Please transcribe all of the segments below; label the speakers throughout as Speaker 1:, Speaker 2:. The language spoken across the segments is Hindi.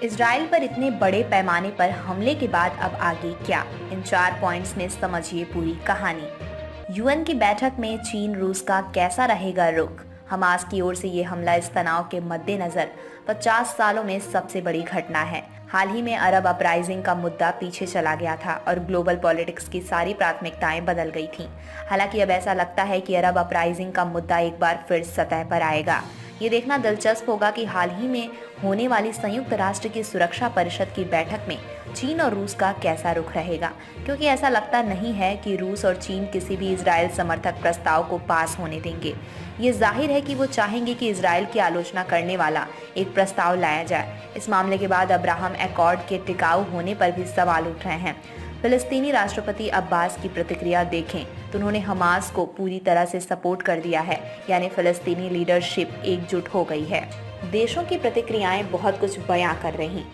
Speaker 1: इजराइल पर इतने बड़े पैमाने पर हमले के बाद अब आगे क्या? इन 4 पॉइंट्स में समझिए पूरी कहानी। यूएन की बैठक में चीन रूस का कैसा रहेगा रुख? हमास की ओर से ये हमला इस तनाव के मद्देनजर 50 सालों में सबसे बड़ी घटना है। हाल ही में अरब अपराइजिंग का मुद्दा पीछे चला गया था और ग्लोबल पॉलिटिक्स की सारी प्राथमिकताएं बदल गई थीं। हालांकि अब ऐसा लगता है कि अरब अपराइजिंग का मुद्दा एक बार फिर सतह पर आएगा। ये देखना दिलचस्प होगा कि हाल ही में होने वाली संयुक्त राष्ट्र की सुरक्षा परिषद की बैठक में चीन और रूस का कैसा रुख रहेगा, क्योंकि ऐसा लगता नहीं है कि रूस और चीन किसी भी इजराइल समर्थक प्रस्ताव को पास होने देंगे। ये जाहिर है कि वो चाहेंगे कि इजराइल की आलोचना करने वाला एक प्रस्ताव लाया जाए। इस मामले के बाद अब्राहम एकॉर्ड के टिकाऊ होने पर भी सवाल उठ रहे हैं। फिलिस्तीनी राष्ट्रपति अब्बास की प्रतिक्रिया देखें तो उन्होंने हमास को पूरी तरह से सपोर्ट कर दिया है, यानी फिलिस्तीनी लीडरशिप एकजुट हो गई है। देशों की प्रतिक्रियाएं बहुत कुछ बयां कर रही।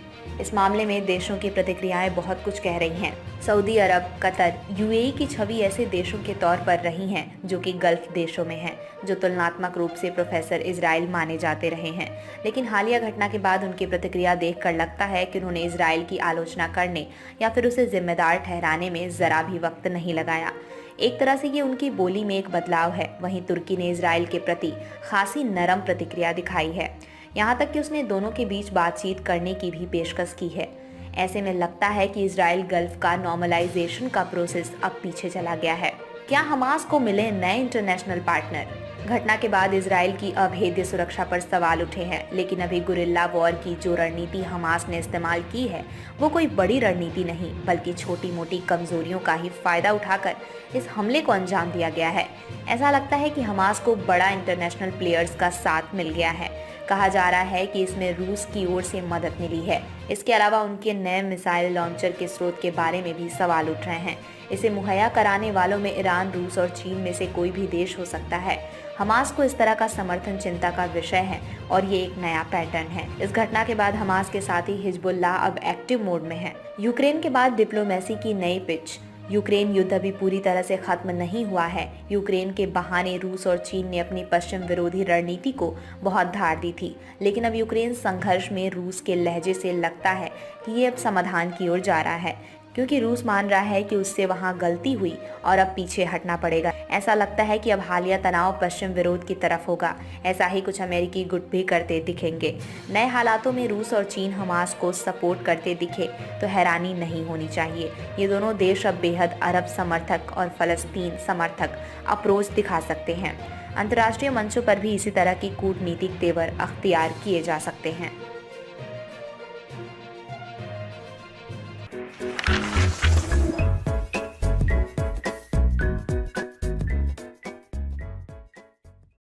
Speaker 1: इस मामले में देशों की प्रतिक्रियाएं बहुत कुछ कह रही हैं। सऊदी अरब, कतर, यूएई की छवि ऐसे देशों के तौर पर रही हैं जो कि गल्फ देशों में हैं, जो तुलनात्मक रूप से प्रोफेसर इजराइल माने जाते रहे हैं। लेकिन हालिया घटना के बाद उनकी प्रतिक्रिया देखकर लगता है कि उन्होंने इजराइल की आलोचना करने या फिर उसे जिम्मेदार ठहराने में जरा भी वक्त नहीं लगाया। एक तरह से ये उनकी बोली में एक बदलाव है। वहीं तुर्की ने इजराइल के प्रति खासी नरम प्रतिक्रिया दिखाई है, यहाँ तक कि उसने दोनों के बीच बातचीत करने की भी पेशकश की है। ऐसे में लगता है कि इजराइल गल्फ का नॉर्मलाइजेशन का प्रोसेस अब पीछे चला गया है। क्या हमास को मिले नए इंटरनेशनल पार्टनर? घटना के बाद इजराइल की अभेद्य सुरक्षा पर सवाल उठे हैं, लेकिन अभी गुरिल्ला वॉर की जो रणनीति हमास ने इस्तेमाल की है वो कोई बड़ी रणनीति नहीं, बल्कि छोटी मोटी कमजोरियों का ही फायदा उठाकर इस हमले को अंजाम दिया गया है। ऐसा लगता है कि हमास को बड़ा इंटरनेशनल प्लेयर्स का साथ मिल गया है। कहा जा रहा है कि इसमें रूस की ओर से मदद मिली है। इसके अलावा उनके नए मिसाइल लॉन्चर के स्रोत के बारे में भी सवाल उठ रहे हैं। इसे मुहैया कराने वालों में ईरान, रूस और चीन में से कोई भी देश हो सकता है। हमास को इस तरह का समर्थन चिंता का विषय है और ये एक नया पैटर्न है। इस घटना के बाद हमास के साथ ही हिजबुल्लाह अब एक्टिव मोड में है। यूक्रेन के बाद डिप्लोमेसी की नई पिच। यूक्रेन युद्ध अभी पूरी तरह से खत्म नहीं हुआ है। यूक्रेन के बहाने रूस और चीन ने अपनी पश्चिम विरोधी रणनीति को बहुत धार दी थी, लेकिन अब यूक्रेन संघर्ष में रूस के लहजे से लगता है कि ये अब समाधान की ओर जा रहा है, क्योंकि रूस मान रहा है कि उससे वहां गलती हुई और अब पीछे हटना पड़ेगा। ऐसा लगता है कि अब हालिया तनाव पश्चिम विरोध की तरफ होगा। ऐसा ही कुछ अमेरिकी गुट भी करते दिखेंगे। नए हालातों में रूस और चीन हमास को सपोर्ट करते दिखे तो हैरानी नहीं होनी चाहिए। ये दोनों देश अब बेहद अरब समर्थक और फलस्तीन समर्थक अप्रोच दिखा सकते हैं। अंतर्राष्ट्रीय मंचों पर भी इसी तरह की कूटनीतिक तेवर अख्तियार किए जा सकते हैं।